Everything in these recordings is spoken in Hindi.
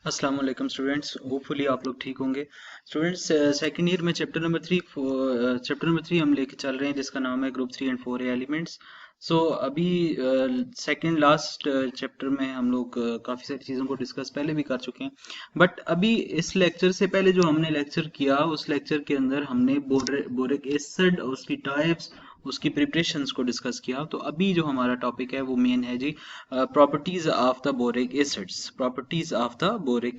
अस्सलाम वालेकुम स्टूडेंट्स, होपफुली आप लोग ठीक होंगे। स्टूडेंट्स, सेकंड ईयर में चैप्टर नंबर 3 हम लेके चल रहे हैं, जिसका नाम है ग्रुप 3 एंड 4 एलिमेंट्स। सो अभी सेकंड लास्ट चैप्टर में हम लोग काफ़ी सारी चीज़ों को डिस्कस पहले भी कर चुके हैं। बट अभी इस लेक्चर से पहले जो हमने लेक्चर किया, उस लेक्चर के अंदर हमने बोरिक एसिड और उसकी टाइप्स, उसकी प्रिपरेशंस को डिस्कस किया। तो अभी जो हमारा टॉपिक है वो मेन है जी, properties of the boric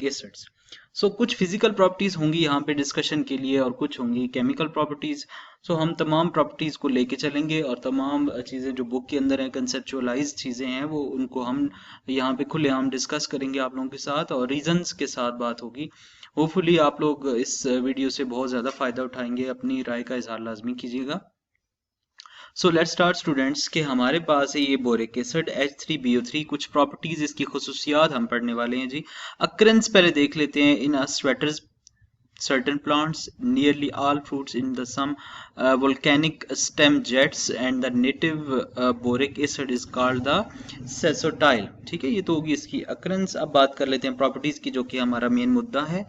acids. So कुछ फिजिकल प्रॉपर्टीज होंगी यहाँ पे डिस्कशन के लिए और कुछ होंगी केमिकल प्रॉपर्टीज। सो हम तमाम प्रॉपर्टीज को लेके चलेंगे और तमाम चीज़ें जो बुक के अंदर हैं, कंसेप्चुअलाइज चीज़ें हैं, वो उनको हम यहाँ पे खुलेआम डिस्कस करेंगे आप लोगों के साथ, और रीजंस के साथ बात होगी। होपफुली आप लोग इस वीडियो से बहुत ज़्यादा फ़ायदा उठाएंगे, अपनी राय का इजहार लाजमी कीजिएगा। सो लेट्स स्टार्ट स्टूडेंट्स के हमारे पास है ये बोरिक एसिड H3BO3। कुछ प्रॉपर्टीज, इसकी खुसूसियात हम पढ़ने वाले हैं जी। अक्रेंस पहले देख लेते हैं। इन sweaters certain plants, nearly all fruits in the some volcanic stem jets, and the native boric acid is called the sesotile। ठीक है, ये तो होगी इसकी अक्रेंस। अब बात कर लेते हैं प्रॉपर्टीज की, जो कि हमारा मेन मुद्दा है।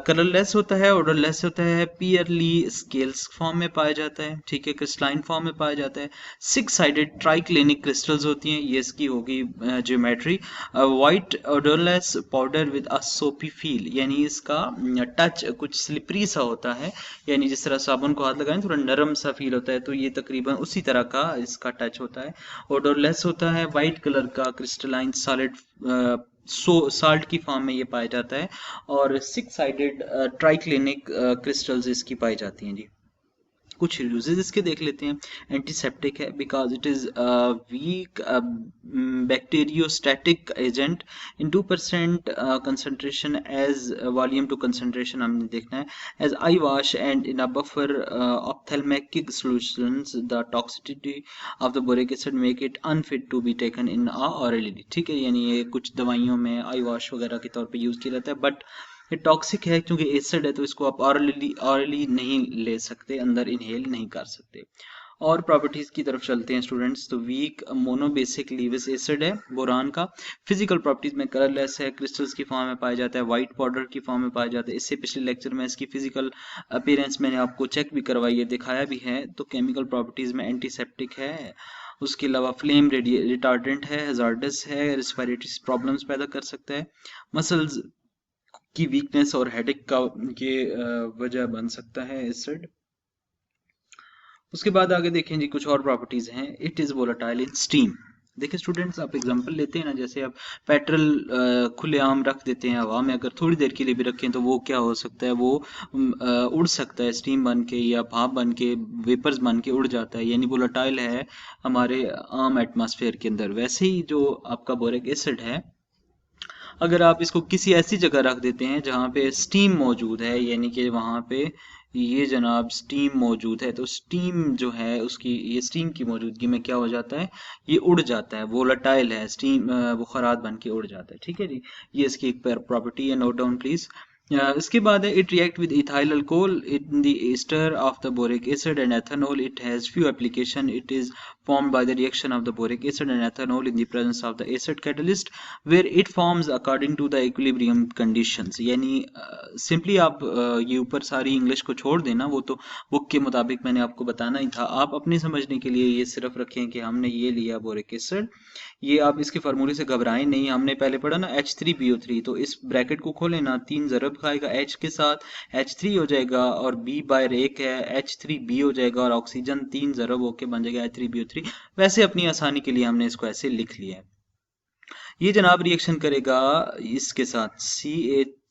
कलरलेस होता है, ऑर्डरलेस होता है, पियरली स्केल्स फॉर्म में पाया जाता है, ठीक है, क्रिस्टलाइन फॉर्म में पाया जाता है। 6 साइडेड ट्राइक्लिनिक क्रिस्टल्स होती हैं, ये इसकी होगी geometry. White odourless powder with a सोपी फील, यानी इसका टच कुछ स्लिपरी सा होता है, यानी जिस तरह साबुन को हाथ लगाएं थोड़ा नरम सा फील होता है, तो ये तकरीबन उसी तरह का इसका टच होता है। ऑर्डरलेस होता है, वाइट कलर का क्रिस्टलाइन सॉलिड साल्ट की फॉर्म में ये पाया जाता है। और 6 साइडेड ट्राइक्लिनिक क्रिस्टल्स इसकी पाई जाती हैं जी। कुछ यूजेस इसके देख लेते हैं। एंटीसेप्टिक है, because it is weak bacteriostatic agent in 2% concentration as volume to concentration हमने देखना है। As eye wash and in a buffer ophthalmic solutions the toxicity of the boric acid make it unfit to be taken in orally. ठीक है, यानी ये कुछ दवाइयों में आई वॉश वगैरह के तौर पे यूज किया जाता है, बट ये टॉक्सिक है क्योंकि एसिड है, तो इसको आप ऑरली नहीं ले सकते, अंदर इनहेल नहीं कर सकते। और प्रॉपर्टीज की तरफ चलते हैं स्टूडेंट्स। तो वीक मोनोबेसिक लीविस एसिड है बोरान का। फिजिकल प्रॉपर्टीज में कलरलेस है, क्रिस्टल्स की फॉर्म में पाया जाता है, व्हाइट पाउडर की फॉर्म में पाया जाता है। इससे पिछले लेक्चर में इसकी फिजिकल अपीयरेंस मैंने आपको चेक भी करवाई है, दिखाया भी है। तो केमिकल प्रॉपर्टीज में एंटीसेप्टिक है, उसके अलावा फ्लेम रिटार्डेंट है, हैजार्डस है, रेस्पिरेटरी प्रॉब्लम्स पैदा कर सकता है, मसल्स की वीकनेस और हेडेक का ये वजह बन सकता है एसिड। उसके बाद आगे देखें जी, कुछ और प्रॉपर्टीज हैं। It is volatile in steam. देखिए स्टूडेंट्स, आप एग्जांपल लेते हैं ना, जैसे आप पेट्रोल खुलेआम रख देते हैं हवा में, अगर थोड़ी देर के लिए भी रखें तो वो क्या हो सकता है, वो उड़ सकता है, स्टीम बन के या भाप बन के, वेपर्स बन के उड़ जाता है, यानी वोलेटाइल है हमारे आम एटमॉस्फेयर के अंदर। वैसे ही जो आपका बोरिक एसिड है, अगर आप इसको किसी ऐसी जगह रख देते हैं जहाँ पे स्टीम मौजूद है, यानी कि वहाँ पे ये जनाब स्टीम मौजूद है, तो स्टीम जो है उसकी, ये स्टीम की मौजूदगी में क्या हो जाता है, ये उड़ जाता है, वोलेटाइल है, स्टीम बुखारात बन के उड़ जाता है। ठीक है जी, ये इसकी एक प्रॉपर्टी है, नोट डाउन प्लीज। इसके बाद है, it react with ethyl alcohol in the ester of the boric acid and ethanol. It has few application. It is formed by the reaction of the boric acid and ethanol in the presence of the acid catalyst, where it forms according to the equilibrium conditions। यानी सिंपली आप ये ऊपर सारी इंग्लिश को छोड़ देना, वो तो बुक के मुताबिक मैंने आपको बताना ही था। आप अपने समझने के लिए ये सिर्फ रखें कि हमने ये लिया बोरिक एसिड, ये आप इसके फार्मूले से घबराएं नहीं। हमने पहले पढ़ा ना H3BO3, तो इस ब्रैकेट को खोले ना, 3 ज़रब खाएगा H के साथ, H3 हो जाएगा, और B बाहर 1 है, H3B हो जाएगा, और ऑक्सीजन 3 ज़रब होके बन जाएगा H3BO3। वैसे अपनी आसानी के लिए हमने इसको ऐसे लिख लिया है। ये जनाब रिएक्शन करेगा इसके साथ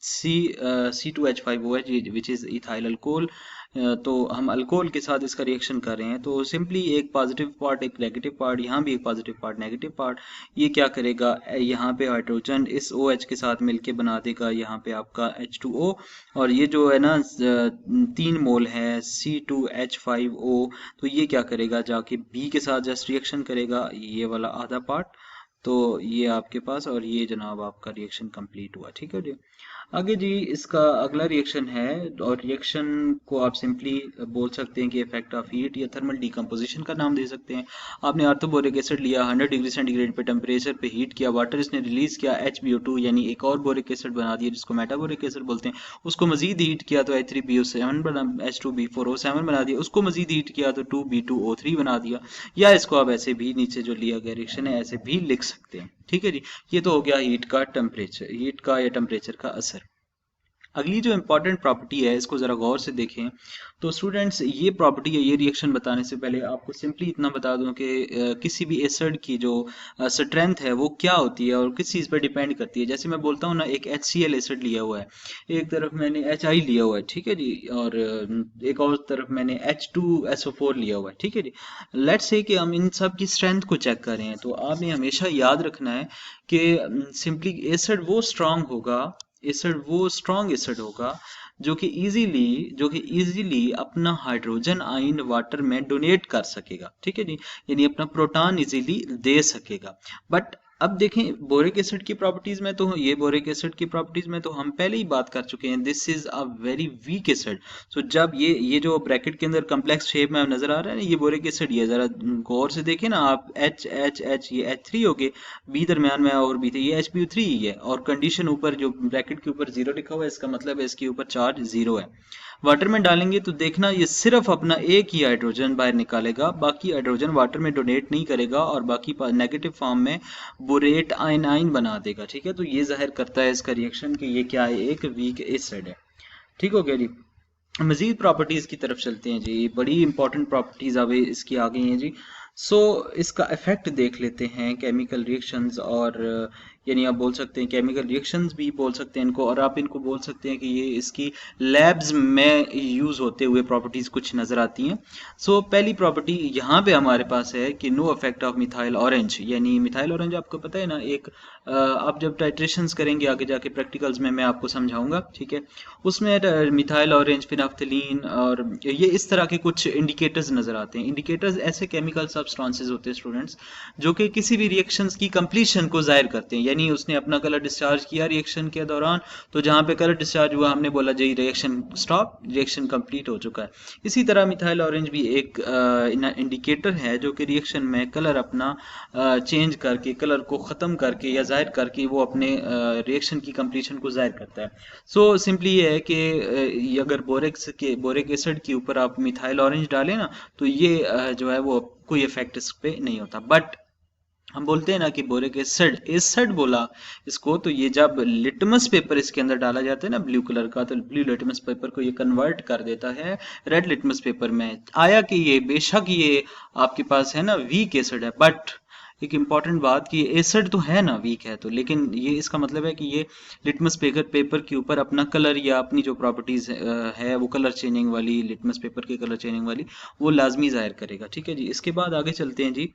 C2H5OH, which is ethyl alcohol. तो हम अल्कोहल के साथ इसका रिएक्शन कर रहे हैं, तो सिंपली एक पॉजिटिव पार्ट, एक नेगेटिव पार्ट, यहाँ भी एक पॉजिटिव पार्ट, नेगेटिव पार्ट। ये क्या करेगा, यहाँ पे हाइड्रोजन इस OH के साथ मिलके बना देगा यहाँ पे आपका H2O, और ये जो है ना 3 मोल है C2H5O, तो ये क्या करेगा, जाके B के साथ जस्ट रिएक्शन करेगा, ये वाला आधा पार्ट, तो ये आपके पास, और ये जनाब आपका रिएक्शन कंप्लीट हुआ। ठीक है जी। आगे जी इसका अगला रिएक्शन है, और रिएक्शन को आप सिंपली बोल सकते हैं कि इफेक्ट ऑफ हीट या थर्मल डिकम्पोजिशन का नाम दे सकते हैं। आपने ऑर्थोबोरिक एसिड लिया, 100 डिग्री सेंटीग्रेड पे टेम्परेचर पे हीट किया, वाटर इसने रिलीज किया, HBO2 यानी एक और बोरिक एसिड बना दिया जिसको मेटाबोरिक एसिड बोलते हैं। उसको मजीद हीट किया तो H3BO7 बना, H2B4O7 बना दिया। उसको मजीद हीट किया तो 2B2O3 बना दिया। या इसको आप ऐसे भी नीचे जो लिया गया रिएक्शन है ऐसे भी लिख सकते हैं। ठीक है जी। ये तो हो गया हीट का टेम्परेचर, हीट का या टेम्परेचर का असर। अगली जो इंपॉर्टेंट प्रॉपर्टी है इसको ज़रा गौर से देखें। तो स्टूडेंट्स ये प्रॉपर्टी है, ये रिएक्शन बताने से पहले आपको सिंपली इतना बता दूं कि किसी भी एसिड की जो स्ट्रेंथ है वो क्या होती है और किस चीज़ पर डिपेंड करती है। जैसे मैं बोलता हूँ ना, एक HCl एसिड लिया हुआ है, एक तरफ मैंने HI लिया हुआ है, ठीक है जी, और एक और तरफ मैंने H2SO4 लिया हुआ है। ठीक है जी। लेट्स से कि हम इन सब की स्ट्रेंथ को चेक कर रहे हैं, तो आपने हमेशा याद रखना है कि सिंपली एसिड वो स्ट्रांग होगा, एसिड वो स्ट्रॉन्ग एसिड होगा जो कि इजीली अपना हाइड्रोजन आयन वाटर में डोनेट कर सकेगा। ठीक है जी, यानी अपना प्रोटॉन इजीली दे सकेगा। बट अब देखें बोरिक एसिड की प्रॉपर्टीज में, तो ये बोरिक एसिड की प्रॉपर्टीज में तो हम पहले ही बात कर चुके हैं, this is a very weak acid. So जब ये जो ब्रैकेट के अंदर कम्प्लेक्स शेप में नजर आ रहा है ना, ये बोरिक एसिड, ये जरा गौर से देखें ना आप, H ये H3 हो गए, बी दरमियान में और बी थे, ये HBO3 ही है, और कंडीशन ऊपर जो ब्रैकेट के ऊपर 0 लिखा हुआ है इसका मतलब है इसके ऊपर चार्ज 0 है। वाटर में डालेंगे तो देखना ये सिर्फ अपना एक ही हाइड्रोजन बाहर निकालेगा, बाकी हाइड्रोजन वाटर में डोनेट नहीं करेगा और बाकी नेगेटिव फॉर्म में बोरेट आयनाइन बना देगा। ठीक है, तो ये जाहिर करता है इसका रिएक्शन कि ये क्या है, एक वीक एसिड है। ठीक हो गया जी। मजीद प्रॉपर्टीज की तरफ चलते हैं जी, बड़ी इंपॉर्टेंट प्रॉपर्टीज अब इसकी आ गई हैं जी। इसका इफेक्ट देख लेते हैं केमिकल रिएक्शंस, और यानी आप बोल सकते हैं केमिकल रिएक्शंस भी बोल सकते हैं इनको, और आप इनको बोल सकते हैं कि ये इसकी लैब्स में यूज होते हुए प्रॉपर्टीज कुछ नजर आती हैं। पहली प्रॉपर्टी यहाँ पे हमारे पास है कि no effect of methyl orange, यानी मिथाइल ऑरेंज आपको पता है ना, एक आप जब टाइट्रेशंस करेंगे आगे जाके प्रैक्टिकल्स में मैं आपको समझाऊंगा। ठीक है, उसमें मिथाइल ऑरेंज, फिनाफ्थलीन और ये इस तरह के कुछ इंडिकेटर्स नजर आते हैं। इंडिकेटर्स ऐसे केमिकल सब्सटेंसेस होते हैं स्टूडेंट्स जो कि किसी भी रिएक्शंस की कंप्लीशन को जाहिर करते हैं, यानी उसने अपना कलर डिस्चार्ज किया रिएक्शन के दौरान, तो जहां पे कलर डिस्चार्ज हुआ हमने बोला जी रिएक्शन स्टॉप, रिएक्शन कंप्लीट हो चुका है। इसी तरह मिथाइल ऑरेंज भी एक इंडिकेटर है जो कि रिएक्शन में कलर अपना चेंज करके, कलर को ख़त्म करके या जाहिर करके वो अपने रिएक्शन की कंप्लीशन को जाहिर करता है। सिंपली ये है कि अगर बोरिक एसिड के ऊपर आप मिथाइल ऑरेंज डालें ना, तो ये जो है वो कोई इफेक्ट इस पे नहीं होता। बट हम बोलते हैं ना कि बोरिक एसिड, एसिड बोला इसको, तो ये जब लिटमस पेपर इसके अंदर डाला जाता है ना ब्लू कलर का, तो ब्लू लिटमस पेपर को ये कन्वर्ट कर देता है रेड लिटमस पेपर में। आया कि ये बेशक ये आपके पास है ना वीक एसिड है, बट एक इम्पॉर्टेंट बात कि एसिड तो है ना, वीक है तो, लेकिन ये इसका मतलब है कि ये लिटमस पेपर के ऊपर अपना कलर या अपनी जो प्रॉपर्टीज है वो कलर चेंजिंग वाली, लिटमस पेपर के कलर चेंजिंग वाली, वो लाजमी जाहिर करेगा। ठीक है जी। इसके बाद आगे चलते हैं जी।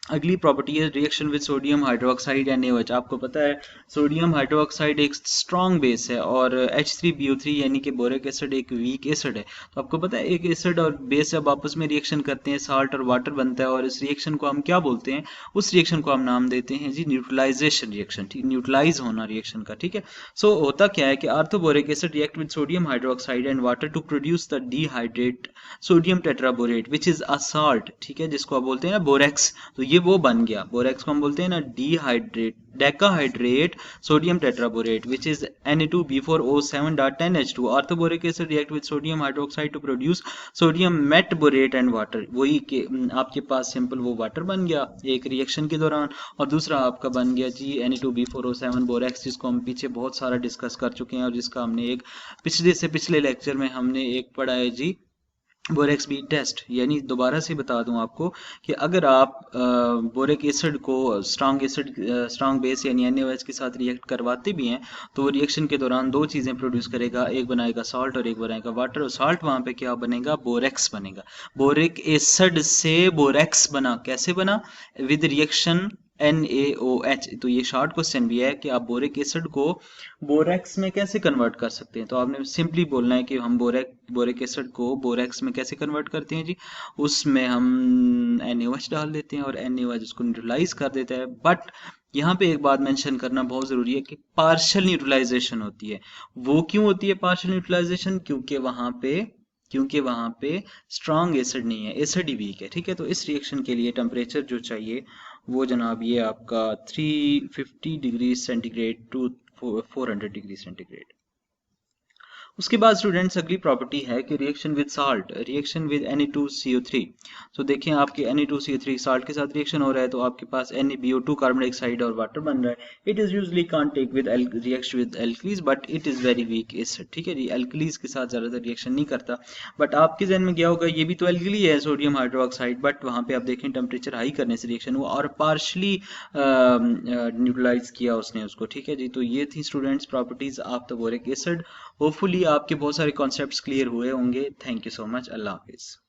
अगली प्रॉपर्टी है रिएक्शन विद सोडियम हाइड्रोक्साइड या NaOH। आपको पता है सोडियम हाइड्रोक्साइड एक स्ट्रॉन्ग बेस है और H3BO3 यानी कि बोरिक एसिड एक वीक एसिड है। तो आपको पता है एक एसिड और बेस जब आपस में रिएक्शन करते हैं साल्ट और वाटर बनता है, और इस रिएक्शन को हम क्या बोलते हैं, उस रिएक्शन को हम नाम देते हैं जी न्यूट्रलाइजेशन रिएक्शन। ठीक, न्यूट्रलाइज होना रिएक्शन का। ठीक है, होता क्या है कि orthoboric acid react with sodium hydroxide and water to produce the dehydrate sodium tetraborate which is a salt. ठीक है, जिसको आप बोलते हैं ना बोरेक्स, तो ये वो बन गया। बोरेक्स को हम बोलते हैं ना decahydrate sodium tetraborate which is Na2B4O7.10H2। Orthoboric acid react with sodium hydroxide to produce sodium metaborate and water. वही के आपके पास सिंपल वो वाटर बन गया एक रिएक्शन के दौरान, और दूसरा आपका बन गया जी Na2B4O7 बोरेक्स, जिसको हम पीछे बहुत सारा डिस्कस कर चुके हैं और जिसका हमने एक पिछले लेक्चर में हमने एक पढ़ा है जी बोरेक्स बी टेस्ट। यानी दोबारा से बता दूं आपको कि अगर आप बोरिक एसिड को स्ट्रॉन्ग बेस यानी NaOH के साथ रिएक्ट करवाते भी हैं, तो वो रिएक्शन के दौरान दो चीज़ें प्रोड्यूस करेगा, एक बनाएगा सॉल्ट और एक बनाएगा वाटर। और सॉल्ट वहाँ पे क्या बनेगा, बोरेक्स बनेगा। बोरिक एसिड से बोरेक्स बना, कैसे बना, विद रिएक्शन NaOH। तो ये शॉर्ट क्वेश्चन भी है कि आप बोरिक एसिड को बोरेक्स में कैसे कन्वर्ट कर सकते हैं। तो आपने सिंपली बोलना है कि हम बोरिक एसिड को बोरेक्स में कैसे कन्वर्ट करते हैं जी। उसमें हम NaOH डाल देते हैं और NaOH उसको न्यूट्रलाइज कर देता है। बट यहाँ पे एक बात मेंशन करना बहुत ज़रूरी है कि पार्शियल न्यूट्रलाइजेशन होती है। वो क्यों होती है पार्शियल न्यूट्रलाइजेशन? क्योंकि वहाँ पे स्ट्रॉन्ग एसिड नहीं है, एसिड ही वीक है। ठीक है, तो इस रिएक्शन के लिए टेम्परेचर जो चाहिए वो जनाब ये आपका 350 degree centigrade to 400 degree centigrade. उसके बाद स्टूडेंट्स अगली प्रॉपर्टी है कि reaction with salt, reaction with Na2CO3। तो देखें आपके Na2CO3 साल्ट के साथ रिएक्शन हो रहा है तो आपके पास NaBO2 कार्बन डाइऑक्साइड और वाटर बन रहा है। It is usually can't take with reaction with alkalis but it is very weak acid. ठीक है जी, एल्कलीज के साथ ज़्यादातर रिएक्शन नहीं करता। बट आपके जहन में क्या होगा, ये भी तो एल्कली है, सोडियम हाइड्रोक्साइड, बट वहाँ पे आप देखें टेम्परेचर हाई करने से रिएक्शन हुआ और पार्शली न्यूट्रलाइज किया उसने उसको। ठीक है जी, तो ये थी students properties of the boric acid. Hopefully आपके बहुत सारे कॉन्सेप्ट्स क्लियर हुए होंगे। Thank you so much. अल्लाह हाफिज़।